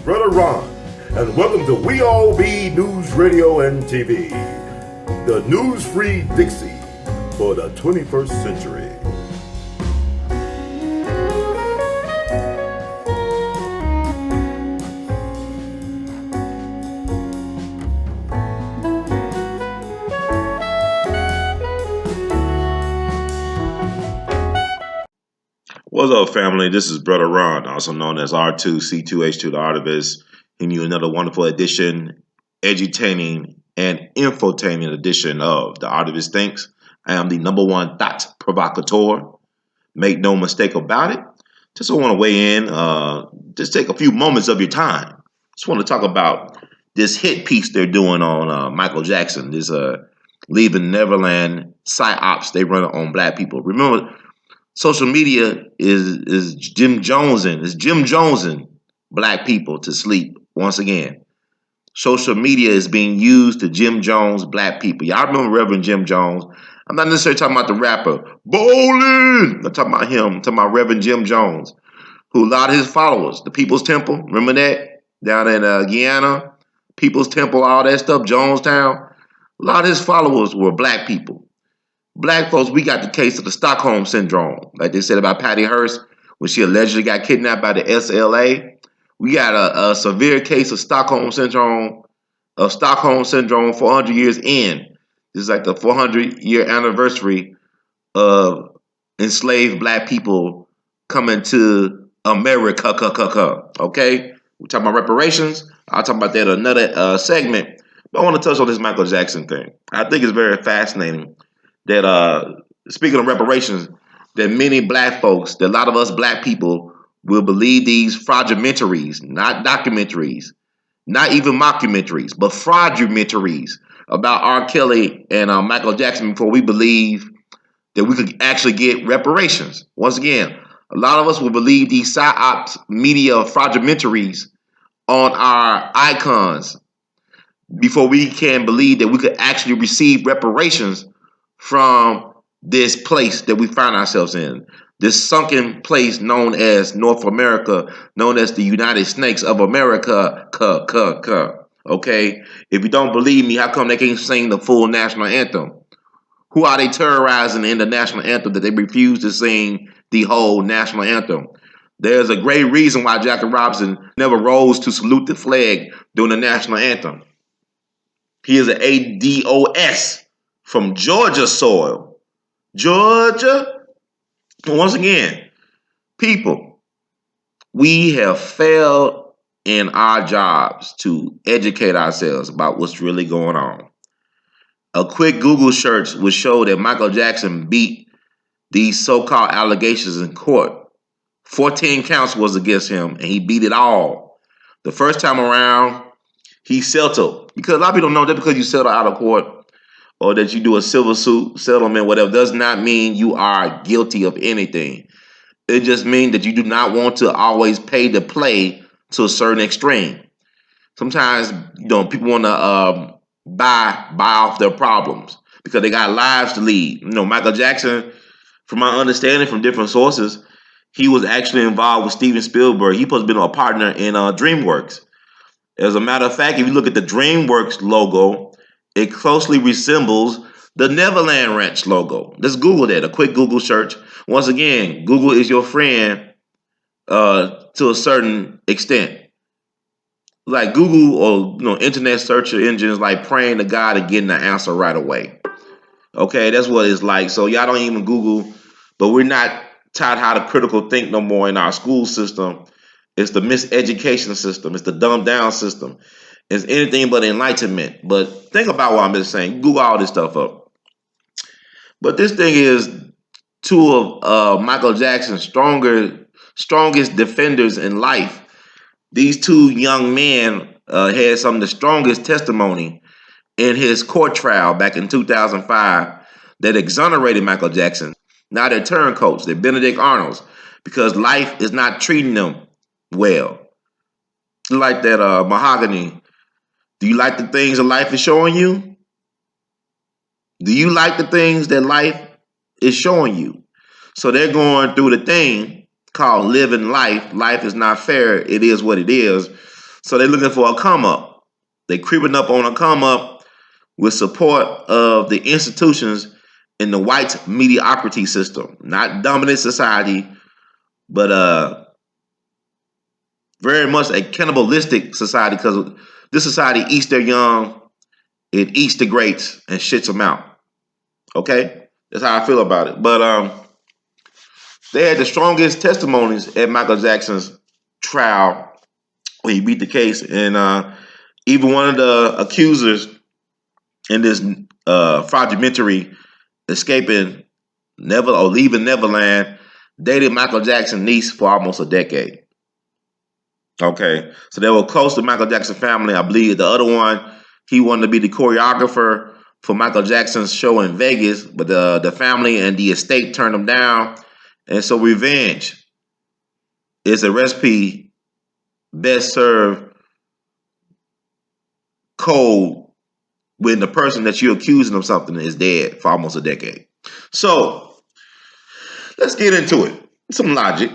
Brother Ron, and welcome to We All Be News Radio and TV, the news-free Dixie for the 21st century. What's up, family? This is Brother Ron, also known as R2C2H2, the Artivist, and you another wonderful edition, edutaining and infotaining edition of the Artivist Thinks. I am the number one thought provocateur. Make no mistake about it. Just want to weigh in, just take a few moments of your time. Just want to talk about this hit piece they're doing on Michael Jackson, this Leaving Neverland psyops they run on black people. Remember, social media is Jim Jonesing black people to sleep once again. Social media is being used to Jim Jones black people. Y'all remember Reverend Jim Jones? I'm not necessarily talking about the rapper Bowling. I'm talking about him. I'm talking about Reverend Jim Jones, who allowed his followers, the People's Temple, remember that? Down in Guyana, People's Temple, all that stuff, Jonestown. A lot of his followers were black people. Black folks, we got the case of the Stockholm Syndrome, like they said about Patty Hearst when she allegedly got kidnapped by the S.L.A. We got a severe case of Stockholm Syndrome 400 years in. This is like the 400-year anniversary of enslaved black people coming to America. Okay? We're talking about reparations. I'll talk about that in another segment. But I want to touch on this Michael Jackson thing. I think it's very fascinating that speaking of reparations, that many black folks, that a lot of us black people will believe these fragmentaries, not documentaries, not even mockumentaries, but fragmentaries about R. Kelly and Michael Jackson before we believe that we could actually get reparations. Once again, a lot of us will believe these psyops media fragmentaries on our icons before we can believe that we could actually receive reparations from this place that we find ourselves in, this sunken place known as North America, known as the United Snakes of America. Okay? If you don't believe me, how come they can't sing the full national anthem? Who are they terrorizing in the national anthem that they refuse to sing the whole national anthem? There's a great reason why Jackie Robinson never rose to salute the flag during the national anthem. He is an ADOS from Georgia soil. Georgia. Once again, people, we have failed in our jobs to educate ourselves about what's really going on. A quick Google search would show that Michael Jackson beat these so-called allegations in court. 14 counts was against him, and he beat it all. The first time around, he settled. Because a lot of people don't know that because you settle out of court or that you do a civil suit settlement, whatever, does not mean you are guilty of anything. It just means that you do not want to always pay to play to a certain extreme. Sometimes, people want to buy off their problems because they got lives to lead. Michael Jackson, from my understanding from different sources, he was actually involved with Steven Spielberg. He supposed to be a partner in DreamWorks. As a matter of fact, if you look at the DreamWorks logo, it closely resembles the Neverland Ranch logo. Let's Google that, a quick Google search. Once again, Google is your friend to a certain extent. Like Google or internet search engines like praying to God and getting the answer right away. Okay, that's what it's like. So y'all don't even Google, but we're not taught how to critical think no more in our school system. It's the miseducation system. It's the dumbed down system. It's anything but enlightenment. But think about what I'm just saying. Google all this stuff up. But this thing is two of Michael Jackson's strongest defenders in life. These two young men had some of the strongest testimony in his court trial back in 2005 that exonerated Michael Jackson. Now they're turncoats. They're Benedict Arnolds because life is not treating them well. Like that Mahogany. Do you like the things that life is showing you? Do you like the things that life is showing you? So they're going through the thing called living life. Life is not fair. It is what it is. So they're looking for a come up. They creeping up on a come up with support of the institutions in the white mediocrity system, not dominant society, but very much a cannibalistic society because this society eats their young, it eats the greats and shits them out. Okay, that's how I feel about it. But they had the strongest testimonies at Michael Jackson's trial when he beat the case, and even one of the accusers in this fragmentary escaping Never or leaving Neverland dated Michael Jackson's niece for almost a decade. Okay, so they were close to Michael Jackson family. I believe the other one, he wanted to be the choreographer for Michael Jackson's show in Vegas, but the family and the estate turned him down. And so revenge is a recipe best served cold when the person that you're accusing of something is dead for almost a decade. So let's get into it. Some logic.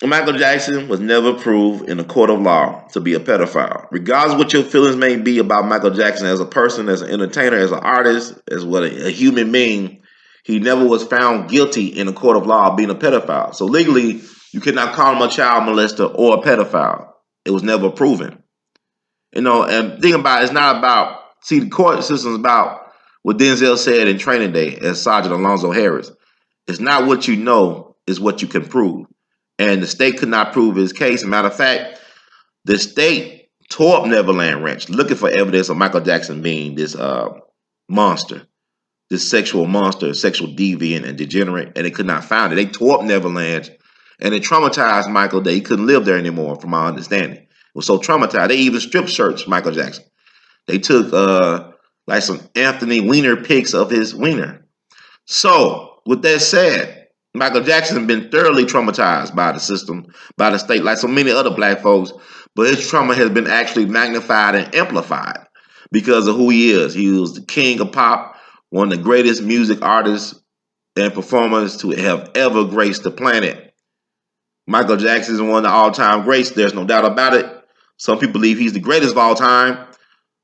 Michael Jackson was never proved in a court of law to be a pedophile. Regardless of what your feelings may be about Michael Jackson as a person, as an entertainer, as an artist, as what a human being, he never was found guilty in a court of law of being a pedophile. So legally, you cannot call him a child molester or a pedophile. It was never proven. And think about it, it's not about, see, the court system is about what Denzel said in Training Day as Sergeant Alonzo Harris. It's not what you know, it's what you can prove. And the state could not prove his case. Matter of fact, the state tore up Neverland Ranch looking for evidence of Michael Jackson being this monster, this sexual monster, sexual deviant and degenerate, and they could not find it. They tore up Neverland, and it traumatized Michael that he couldn't live there anymore, from my understanding. It was so traumatized. They even strip searched Michael Jackson. They took like some Anthony Weiner pics of his wiener. So, with that said, Michael Jackson has been thoroughly traumatized by the system, by the state, like so many other black folks, but his trauma has been actually magnified and amplified because of who he is. He was the king of pop, one of the greatest music artists and performers to have ever graced the planet. Michael Jackson is one of the all-time greats. There's no doubt about it. Some people believe he's the greatest of all time.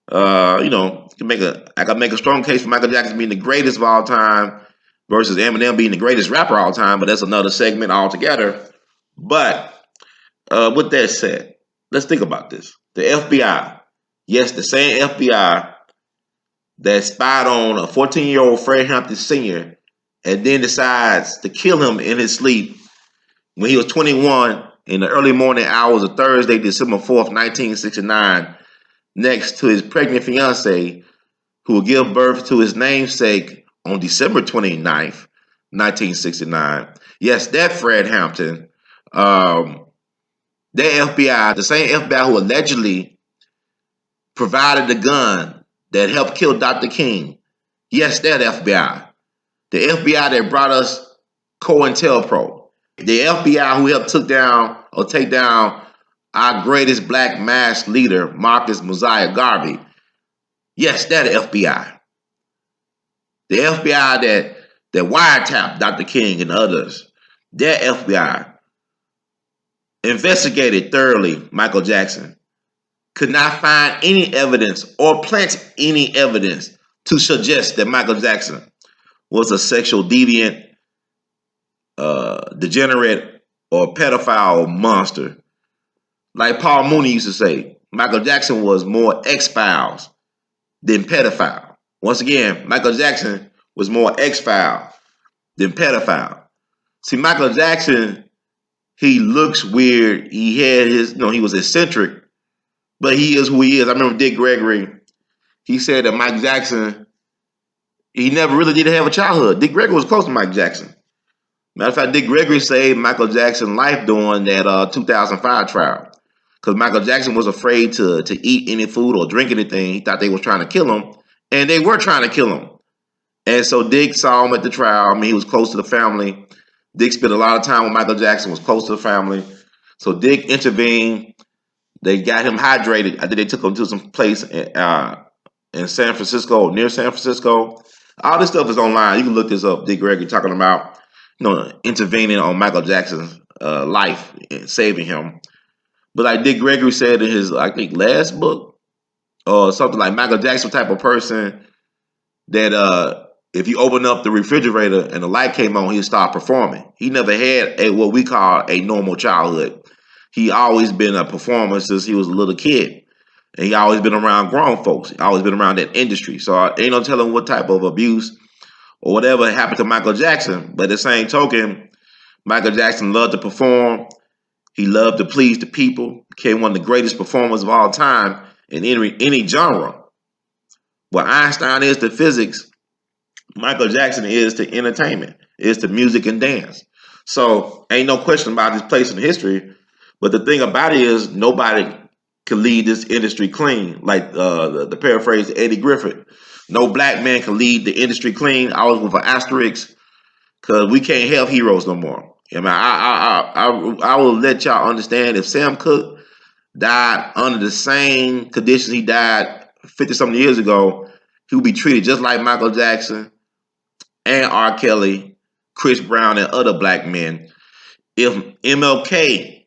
I can make a strong case for Michael Jackson being the greatest of all time versus Eminem being the greatest rapper of all time, but that's another segment altogether. But with that said, let's think about this. The FBI, yes, the same FBI that spied on a 14-year-old Fred Hampton Sr. and then decides to kill him in his sleep when he was 21 in the early morning hours of Thursday, December 4th, 1969, next to his pregnant fiancee, who will give birth to his namesake on December 29th, 1969. Yes, that Fred Hampton, the FBI, the same FBI who allegedly provided the gun that helped kill Dr. King. Yes, that FBI. The FBI that brought us COINTELPRO. The FBI who helped take down our greatest black mass leader, Marcus Mosiah Garvey. Yes, that FBI. The FBI that wiretapped Dr. King and others. That FBI investigated thoroughly Michael Jackson. Could not find any evidence or plant any evidence to suggest that Michael Jackson was a sexual deviant, degenerate, or pedophile monster. Like Paul Mooney used to say, Michael Jackson was more X-Files than pedophile. Once again, Michael Jackson was more X-File than pedophile. See, Michael Jackson, he looks weird. He had he was eccentric, but he is who he is. I remember Dick Gregory, he said that Mike Jackson, he never really did have a childhood. Dick Gregory was close to Mike Jackson. Matter of fact, Dick Gregory saved Michael Jackson's life during that 2005 trial. Because Michael Jackson was afraid to eat any food or drink anything. He thought they were trying to kill him. And they were trying to kill him. And so Dick saw him at the trial. I mean, he was close to the family. Dick spent a lot of time with Michael Jackson, was close to the family. So Dick intervened. They got him hydrated. I think they took him to some place in San Francisco, near San Francisco. All this stuff is online. You can look this up. Dick Gregory talking about, intervening on Michael Jackson's life and saving him. But like Dick Gregory said in his, I think, last book, or something like Michael Jackson type of person that if you open up the refrigerator and the light came on, he'd start performing. He never had a what we call a normal childhood. He always been a performer since he was a little kid. And he always been around grown folks. He always been around that industry. So ain't no telling what type of abuse or whatever happened to Michael Jackson. But the same token, Michael Jackson loved to perform. He loved to please the people. Became one of the greatest performers of all time in any genre. What Einstein is to physics, Michael Jackson is to entertainment, is to music and dance. So ain't no question about his place in history. But the thing about it is nobody can lead this industry clean. Like the paraphrase Eddie Griffith. No black man can lead the industry clean. I was with an asterisk because we can't have heroes no more. I mean, I will let y'all understand if Sam Cooke died under the same conditions he died 50 something years ago, he would be treated just like Michael Jackson and R. Kelly, Chris Brown, and other black men. If MLK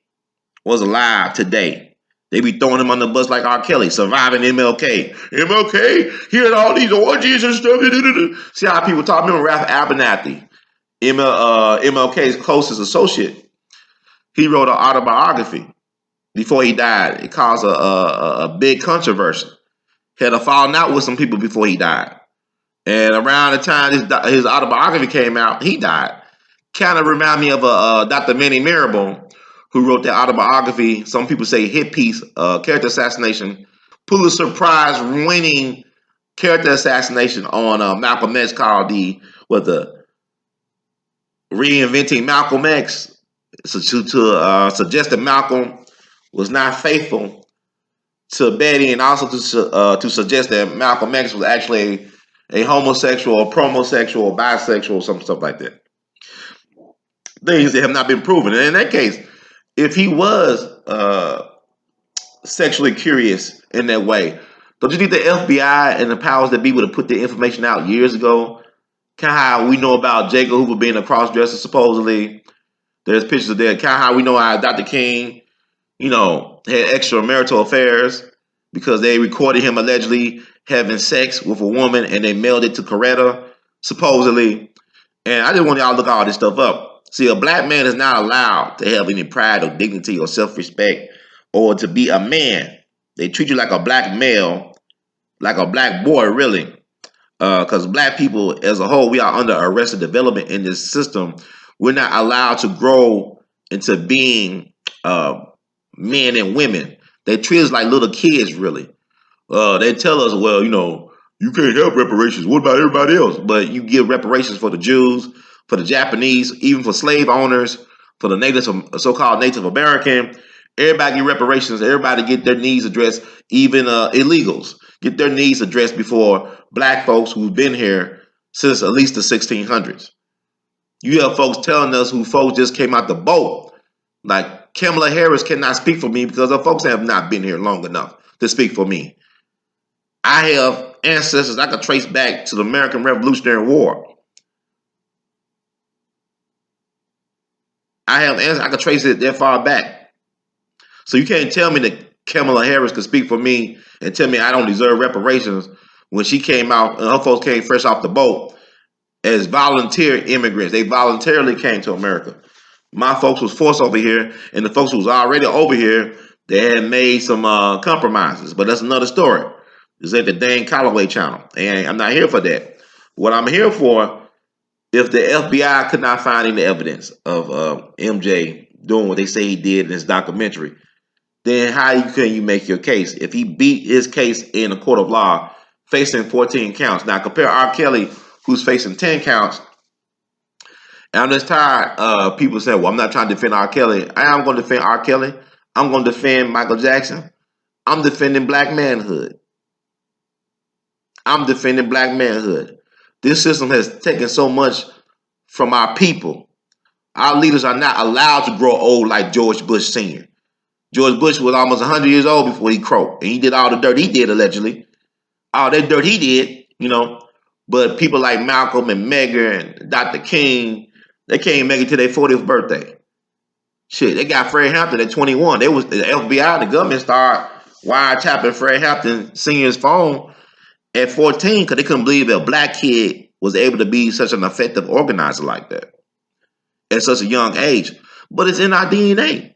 was alive today, they be throwing him on the bus like R. Kelly, surviving MLK. MLK, he had all these orgies and stuff. See how people talk? Remember Ralph Abernathy, MLK's closest associate. He wrote an autobiography before he died. It caused a big controversy. Had a falling out with some people before he died. And around the time his autobiography came out, he died. Kind of remind me of Dr. Manny Marable, who wrote the autobiography. Some people say hit piece, character assassination, Pulitzer Prize winning character assassination on Malcolm X called the reinventing Malcolm X. So to suggest that Malcolm was not faithful to Betty, and also to suggest that Malcolm X was actually a homosexual, or promosexual, or bisexual, or some stuff like that. Things that have not been proven. And in that case, if he was sexually curious in that way, don't you think the FBI and the powers that be would have put the information out years ago? Kind of how we know about Jacob Hoover being a cross-dresser, supposedly. There's pictures of that. Kind of how we know how Dr. King, had extramarital affairs because they recorded him allegedly having sex with a woman and they mailed it to Coretta, supposedly. And I just want y'all to look all this stuff up. See, a black man is not allowed to have any pride or dignity or self-respect or to be a man. They treat you like a black male, like a black boy, really. Because black people as a whole, we are under arrested development in this system. We're not allowed to grow into being men and women. They treat us like little kids, really. They tell us, well, you can't have reparations. What about everybody else? But you give reparations for the Jews, for the Japanese, even for slave owners, for the natives, so-called Native American. Everybody get reparations. Everybody get their needs addressed. Even illegals get their needs addressed before black folks who've been here since at least the 1600s. You have folks telling us who folks just came out the boat. Like Kamala Harris cannot speak for me because her folks have not been here long enough to speak for me. I have ancestors I could trace back to the American Revolutionary War. I have ancestors I could trace it that far back. So you can't tell me that Kamala Harris could speak for me and tell me I don't deserve reparations when she came out and her folks came fresh off the boat as volunteer immigrants. They voluntarily came to America. My folks was forced over here, and the folks who was already over here, they had made some compromises. But that's another story. It's at the Dan Calloway channel, and I'm not here for that. What I'm here for, if the FBI could not find any evidence of MJ doing what they say he did in his documentary, then how can you make your case? If he beat his case in a court of law, facing 14 counts. Now compare R. Kelly, who's facing 10 counts. And I'm just tired of people saying, well, I'm not trying to defend R. Kelly. I am going to defend R. Kelly. I'm going to defend Michael Jackson. I'm defending black manhood. I'm defending black manhood. This system has taken so much from our people. Our leaders are not allowed to grow old like George Bush Sr. George Bush was almost 100 years old before he croaked. And he did all the dirt he did, allegedly. All that dirt he did. But people like Malcolm and Medgar and Dr. King, they can't even make it to their 40th birthday. Shit, they got Fred Hampton at 21. They was the FBI and the government started wiretapping Fred Hampton Senior's phone at 14 because they couldn't believe that a black kid was able to be such an effective organizer like that at such a young age. But it's in our DNA.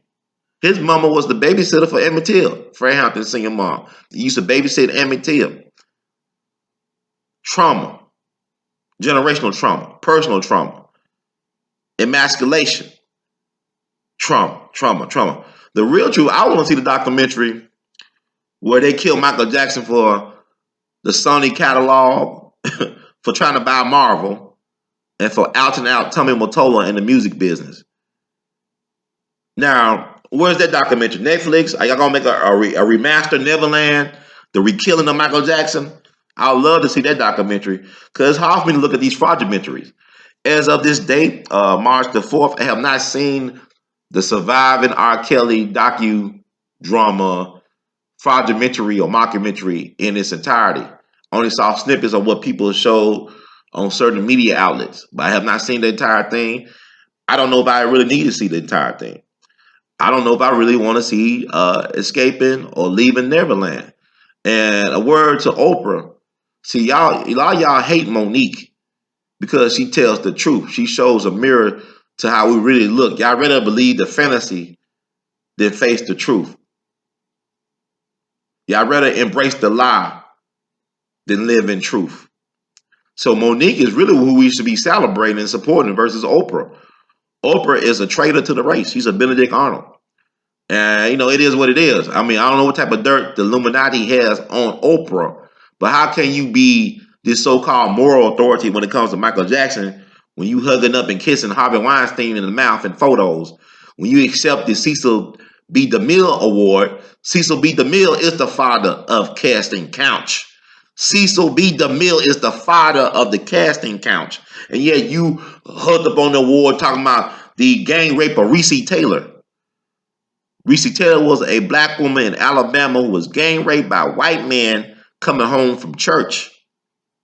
His mama was the babysitter for Emmett Till, Fred Hampton's senior mom. He used to babysit Emmett Till. Trauma, generational trauma, personal trauma, emasculation, trauma. The real truth, I want to see the documentary where they killed Michael Jackson for the Sony catalog, for trying to buy Marvel, and for outing out Tommy Mottola in the music business. Now, where's that documentary? Netflix? Are y'all gonna make a remaster Neverland, the re-killing of Michael Jackson? I'd love to see that documentary because it's hard for me to look at these fragmentaries. As of this date, March the 4th, I have not seen the Surviving R. Kelly docudrama, fragmentary or mockumentary in its entirety. I only saw snippets of what people showed on certain media outlets, but I have not seen the entire thing. I don't know if I really need to see the entire thing. I don't know if I really want to see Escaping or Leaving Neverland. And a word to Oprah. See, y'all, a lot of y'all hate Monique because she tells the truth. She shows a mirror to how we really look. Y'all rather believe the fantasy than face the truth. Y'all rather embrace the lie than live in truth. So Monique is really who we should be celebrating and supporting versus Oprah. Oprah is a traitor to the race. She's a Benedict Arnold. And, it is what it is. I mean, I don't know what type of dirt the Illuminati has on Oprah, but how can you be this so-called moral authority when it comes to Michael Jackson when you hugging up and kissing Harvey Weinstein in the mouth in photos? When you accept the Cecil B. DeMille Award, Cecil B. DeMille is the father of casting couch. Cecil B. DeMille is the father of the casting couch. And yet you hooked up on the award talking about the gang rape of Reese Taylor. Reese Taylor was a black woman in Alabama who was gang raped by white men coming home from church.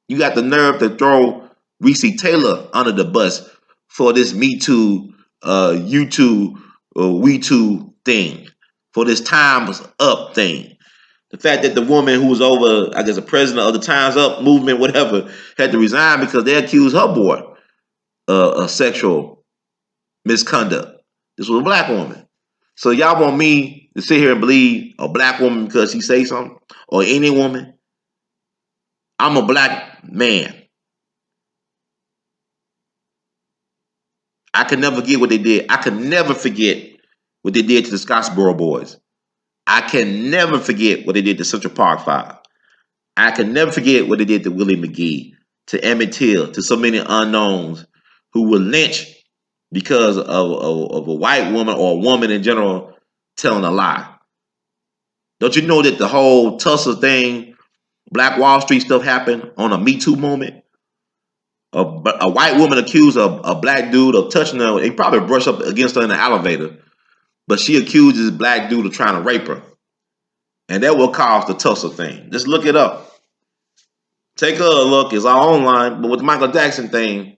You got the nerve to throw Reese Taylor under the bus for this Me Too, You Too, We Too thing, for this Time's Up thing. The fact that the woman who was over, I guess, the president of the Time's Up movement, whatever, had to resign because they accused her boy of sexual misconduct. This was a black woman. So y'all want me to sit here and believe a black woman because she say something, or any woman? I'm a black man. I can never forget what they did. I can never forget what they did to the Scottsboro boys. I can never forget what they did to Central Park 5. I can never forget what they did to Willie McGee, to Emmett Till, to so many unknowns who were lynched because of a white woman or a woman in general telling a lie. Don't you know that the whole Tulsa thing, Black Wall Street stuff happened on a Me Too moment? A white woman accused a black dude of touching her. He probably brushed up against her in the elevator, but she accuses this black dude of trying to rape her. And that will cause the Tulsa thing. Just look it up. Take a look. It's all online. But with the Michael Jackson thing,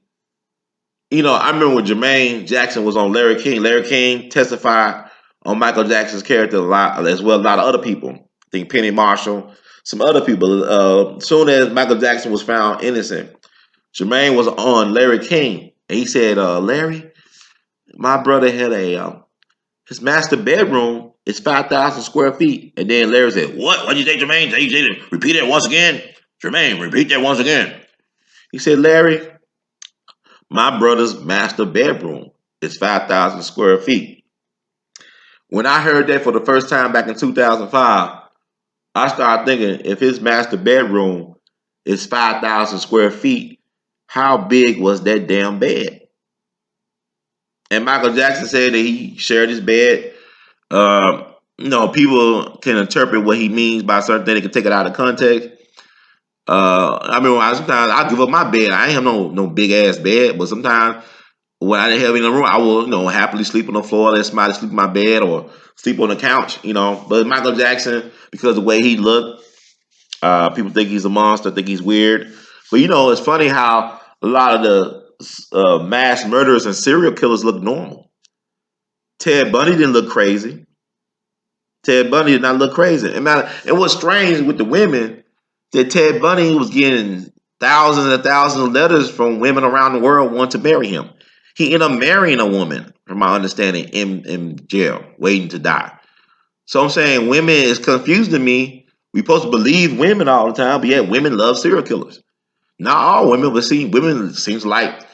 I remember when Jermaine Jackson was on Larry King. Larry King testified on Michael Jackson's character a lot, as well as a lot of other people. I think Penny Marshall, some other people. Soon as Michael Jackson was found innocent, Jermaine was on Larry King, and he said, "Larry, my brother had his master bedroom is 5,000 square feet." And then Larry said, "What? What did you say, Jermaine? Did you say to repeat it once again? Jermaine, repeat that once again." He said, "Larry, my brother's master bedroom is 5,000 square feet." When I heard that for the first time back in 2005, I started thinking, if his master bedroom is 5,000 square feet, how big was that damn bed? And Michael Jackson said that he shared his bed. People can interpret what he means by certain things. They can take it out of context. I mean, sometimes I give up my bed. I ain't have no big ass bed, but sometimes when I didn't have any room, I will, happily sleep on the floor, let somebody sleep in my bed, or sleep on the couch, But Michael Jackson, because of the way he looked, people think he's a monster, think he's weird. But it's funny how a lot of the mass murderers and serial killers look normal. Ted Bundy didn't look crazy. Ted Bundy did not look crazy. And what's strange with the women that Ted Bundy was getting thousands and thousands of letters from women around the world wanting to marry him. He ended up marrying a woman, from my understanding, in jail, waiting to die. So I'm saying women is confusing to me. We supposed to believe women all the time, but yet women love serial killers. Not all women, but see, women seems like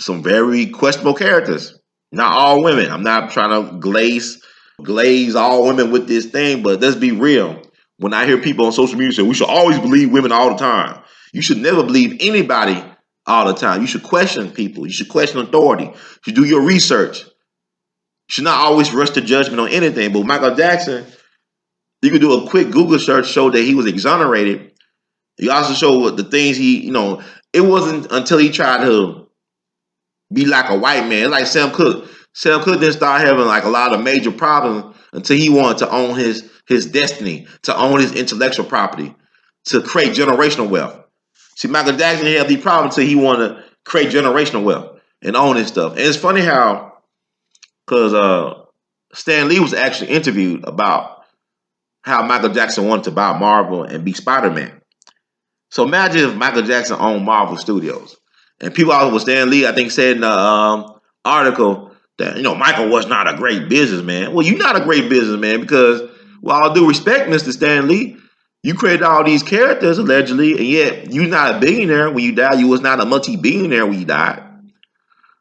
some very questionable characters. Not all women. I'm not trying to glaze all women with this thing, but let's be real. When I hear people on social media say we should always believe women all the time, you should never believe anybody all the time. You should question people. You should question authority. You should do your research. You should not always rush to judgment on anything. But Michael Jackson, you could do a quick Google search, show that he was exonerated. He also showed the things it wasn't until he tried to be like a white man, like Sam Cooke. Sam Cooke didn't start having like a lot of major problems until he wanted to own his destiny, to own his intellectual property, to create generational wealth. See, Michael Jackson had these problems until he wanted to create generational wealth and own his stuff. And it's funny how, because Stan Lee was actually interviewed about how Michael Jackson wanted to buy Marvel and be Spider-Man. So imagine if Michael Jackson owned Marvel Studios. And people always with Stan Lee, I think, said in the article that, Michael was not a great businessman. Well, you're not a great businessman because, with all due respect, Mr. Stan Lee, you created all these characters, allegedly, and yet you're not a billionaire when you died. You was not a multi-billionaire when you died.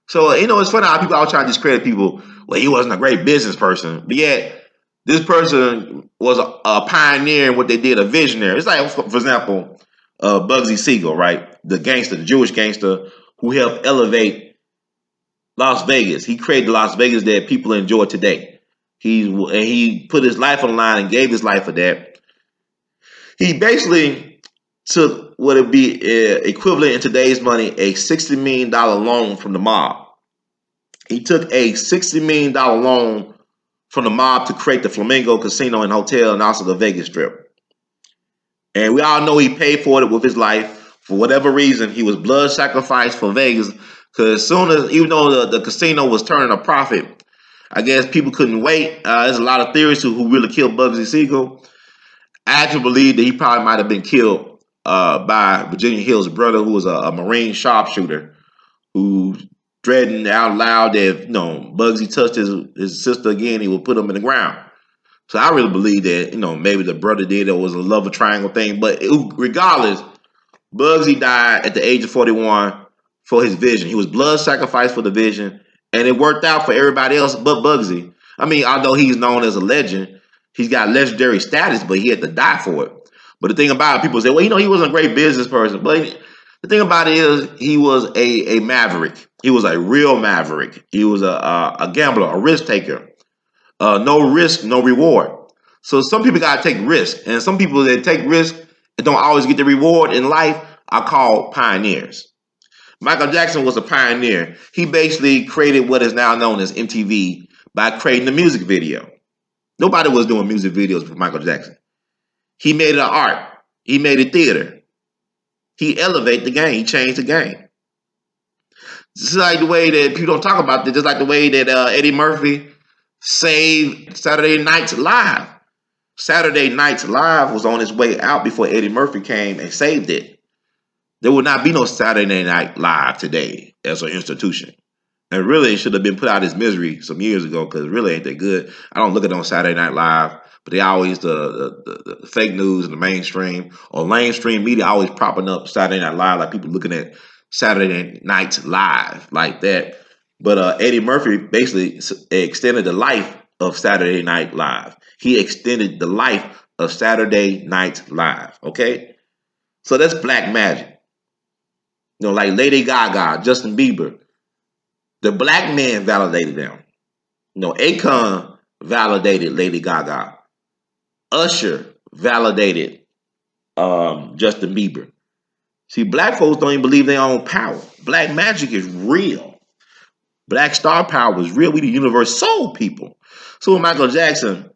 So, it's funny how people always try to discredit people. Well, he wasn't a great business person. But yet, this person was a pioneer in what they did, a visionary. It's like, for example, Bugsy Siegel, right? The gangster, the Jewish gangster who helped elevate Las Vegas. He created the Las Vegas that people enjoy today. He put his life on the line and gave his life for that. He basically took what would be equivalent in today's money, a $60 million loan from the mob. He took a $60 million loan from the mob to create the Flamingo Casino and Hotel and also the Vegas Strip. And we all know he paid for it with his life. For whatever reason, he was blood sacrificed for Vegas. Because even though the casino was turning a profit, I guess people couldn't wait. There's a lot of theories to who really killed Bugsy Siegel. I actually believe that he probably might have been killed by Virginia Hill's brother, who was a Marine sharpshooter, who threatened out loud that if Bugsy touched his sister again, he would put him in the ground. So I really believe that, maybe the brother did, it was a love triangle thing. But regardless, Bugsy died at the age of 41 for his vision. He was blood sacrificed for the vision, and it worked out for everybody else but Bugsy. I mean, although he's known as a legend, he's got legendary status, but he had to die for it. But the thing about it, people say, well, he wasn't a great business person. But the thing about it is, he was a maverick. He was a real maverick. He was a gambler, a risk taker. No risk, no reward. So some people got to take risk. And some people that take risk and don't always get the reward in life are called pioneers. Michael Jackson was a pioneer. He basically created what is now known as MTV by creating the music video. Nobody was doing music videos for Michael Jackson. He made it an art. He made it theater. He elevated the game. He changed the game. Just like the way that people don't talk about this, just like the way that Eddie Murphy saved Saturday Night Live. Saturday Night Live was on its way out before Eddie Murphy came and saved it. There would not be no Saturday Night Live today as an institution. And really, it should have been put out of its misery some years ago because it really ain't that good. I don't look at it on Saturday Night Live, but they always, the fake news and the mainstream or mainstream media always propping up Saturday Night Live, like people looking at Saturday Night Live like that. But Eddie Murphy basically extended the life of Saturday Night Live. He extended the life of Saturday Night Live, okay? So that's black magic. Like Lady Gaga, Justin Bieber. The black man validated them. Akon validated Lady Gaga. Usher validated Justin Bieber. See, black folks don't even believe their own power. Black magic is real. Black star power is real. We the universe soul people. So with Michael Jackson,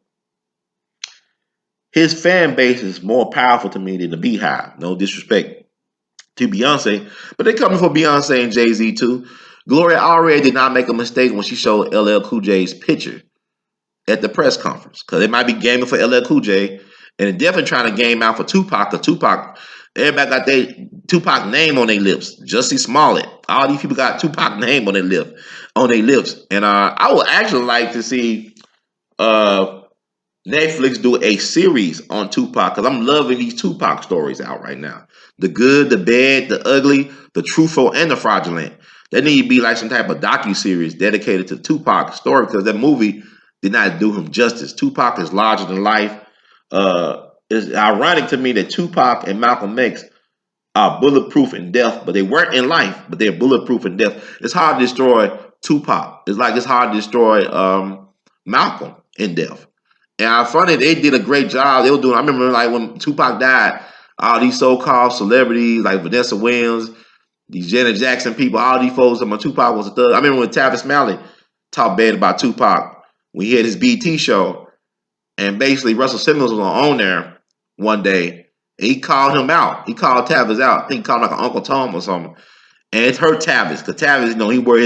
his fan base is more powerful to me than the Beehive. No disrespect to Beyonce, but they coming for Beyonce and Jay-Z too. Gloria already did not make a mistake when she showed LL Cool J's picture at the press conference because they might be gaming for LL Cool J, and they're definitely trying to game out for Tupac. Cause Tupac, everybody got their Tupac name on their lips. Jussie Smollett, all these people got Tupac name on their lips. And I would actually like to see uh, Netflix do a series on Tupac because I'm loving these Tupac stories out right now. The good, the bad, the ugly, the truthful, and the fraudulent. That need to be like some type of docu-series dedicated to Tupac's story because that movie did not do him justice. Tupac is larger than life. It's ironic to me that Tupac and Malcolm X are bulletproof in death, but they weren't in life, but they're bulletproof in death. It's hard to destroy Tupac. It's hard to destroy Malcolm in death. And I found that they did a great job. They were doing. I remember like when Tupac died, all these so-called celebrities like Vanessa Williams, these Janet Jackson people, all these folks. Tupac was a thug. I remember when Tavis Smiley talked bad about Tupac when he had his BT show, and basically Russell Simmons was on there one day, and he called him out. He called Tavis out. I think he called him like an Uncle Tom or something. And it hurt Tavis because Tavis, he wore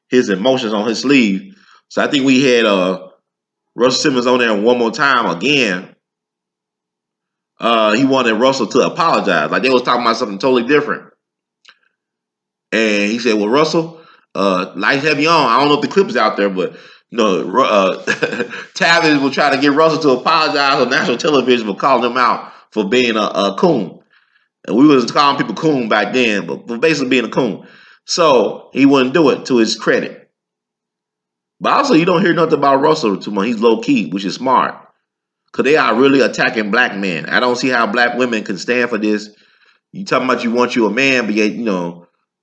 his emotions on his sleeve. So I think we had Russell Simmons on there one more time again. He wanted Russell to apologize. Like they was talking about something totally different. And he said, well, Russell, lights have you on. I don't know if the clip is out there, but Tavis will try to get Russell to apologize on national television for calling him out for being a coon. And we was calling people coon back then, but for basically being a coon. So he wouldn't do it to his credit. But also, you don't hear nothing about Russell too much. He's low key, which is smart. Because they are really attacking black men. I don't see how black women can stand for this. You talking about you want you a man, but yet,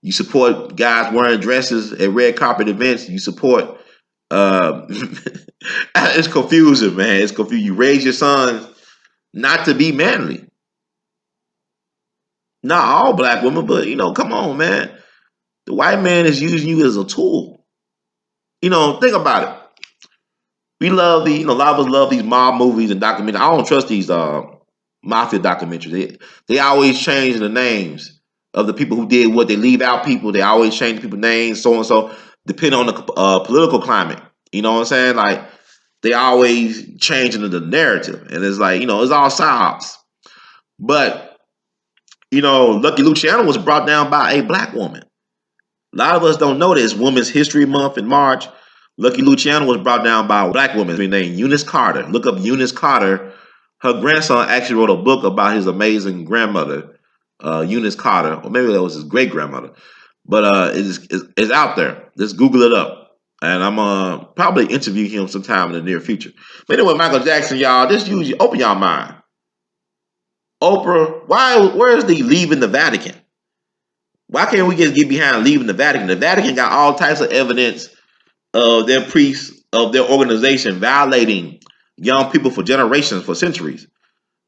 you support guys wearing dresses at red carpet events. You support. It's confusing, man. It's confusing. You raise your sons not to be manly. Not all black women, but come on, man. The white man is using you as a tool. Think about it. We love a lot of us love these mob movies and documentaries. I don't trust these mafia documentaries. They always change the names of the people who did what. They leave out people. They always change people's names, so and so, depending on the political climate. You know what I'm saying? Like they always changing the narrative, and it's like it's all psyops. But Lucky Luciano was brought down by a black woman. A lot of us don't know this. Women's History Month in March. Lucky Luciano was brought down by a black woman named Eunice Carter. Look up Eunice Carter. Her grandson actually wrote a book about his amazing grandmother, Eunice Carter, or maybe that was his great grandmother. But it's out there. Just Google it up, and I'm probably interview him sometime in the near future. But anyway, Michael Jackson, y'all, just open y'all mind. Oprah, where is the leaving the Vatican? Why can't we just get behind leaving the Vatican? The Vatican got all types of evidence of their priests, of their organization violating young people for generations, for centuries,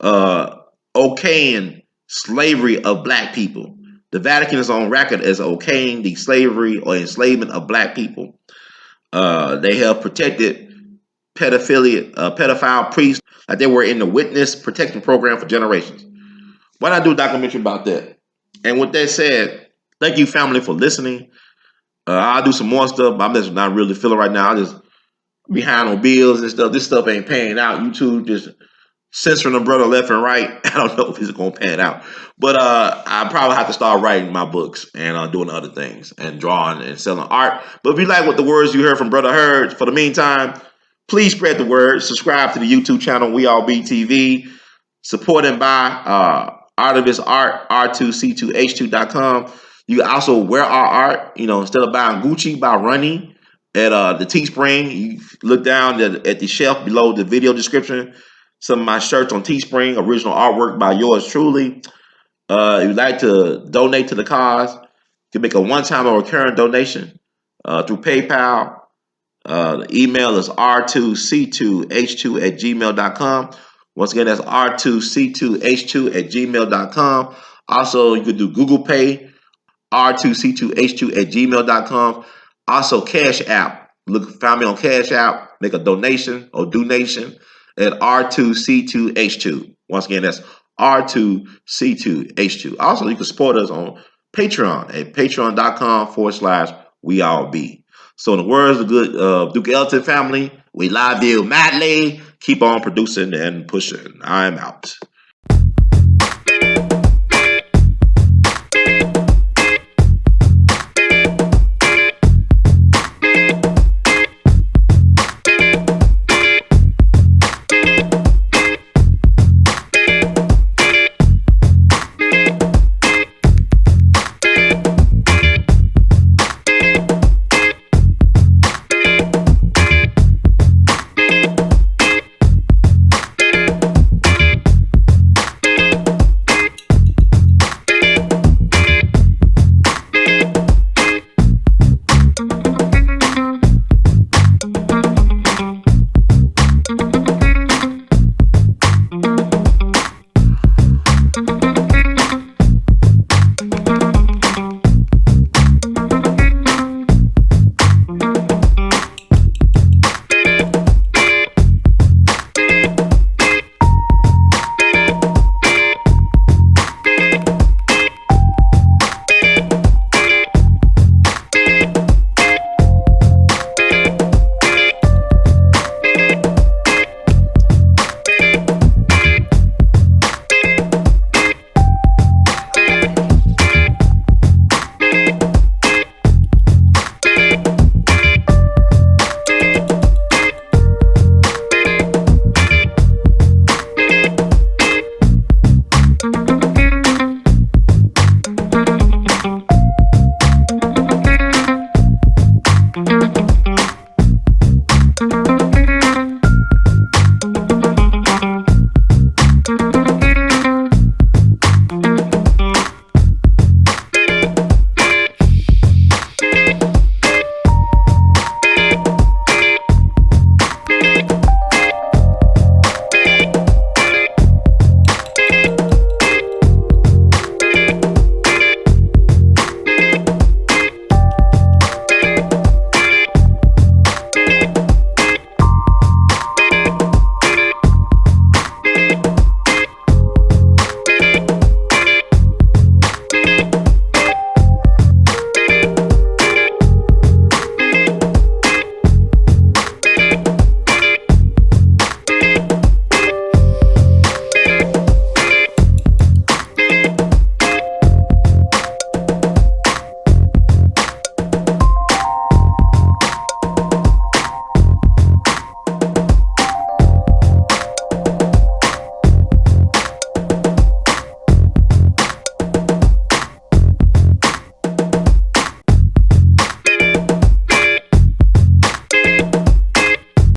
okaying slavery of black people. The Vatican is on record as okaying the slavery or enslavement of black people. They have protected pedophile priests like they were in the witness protection program for generations. Why not do a documentary about that? And with that said, thank you, family, for listening. I'll do some more stuff, but I'm just not really feeling right now. I just behind on bills and stuff. This stuff ain't paying out. YouTube just censoring the brother left and right. I don't know if it's gonna pan out, but I probably have to start writing my books and doing other things and drawing and selling art. But if you like what the words you heard from Brother Heard, for the meantime, please spread the word. Subscribe to the YouTube channel We All Be TV. Supported by Artemis Art, R2C2H2.com. You can also wear our art, instead of buying Gucci, buy Running at the Teespring. You look down at the shelf below the video description. Some of my shirts on Teespring, original artwork by yours truly. If you'd like to donate to the cause, you can make a one-time or recurring donation through PayPal. The email is r2c2h2@gmail.com. Once again, that's r2c2h2@gmail.com. Also, you could do Google Pay, r2c2h2@gmail.com. Also, Cash App. Find me on Cash App. Make a donation or donation at r2c2h2. Once again, that's r2c2h2. Also, you can support us on Patreon at patreon.com/ we all be. So in the words of the good Duke Ellington family, we love you madly. Keep on producing and pushing. I'm out.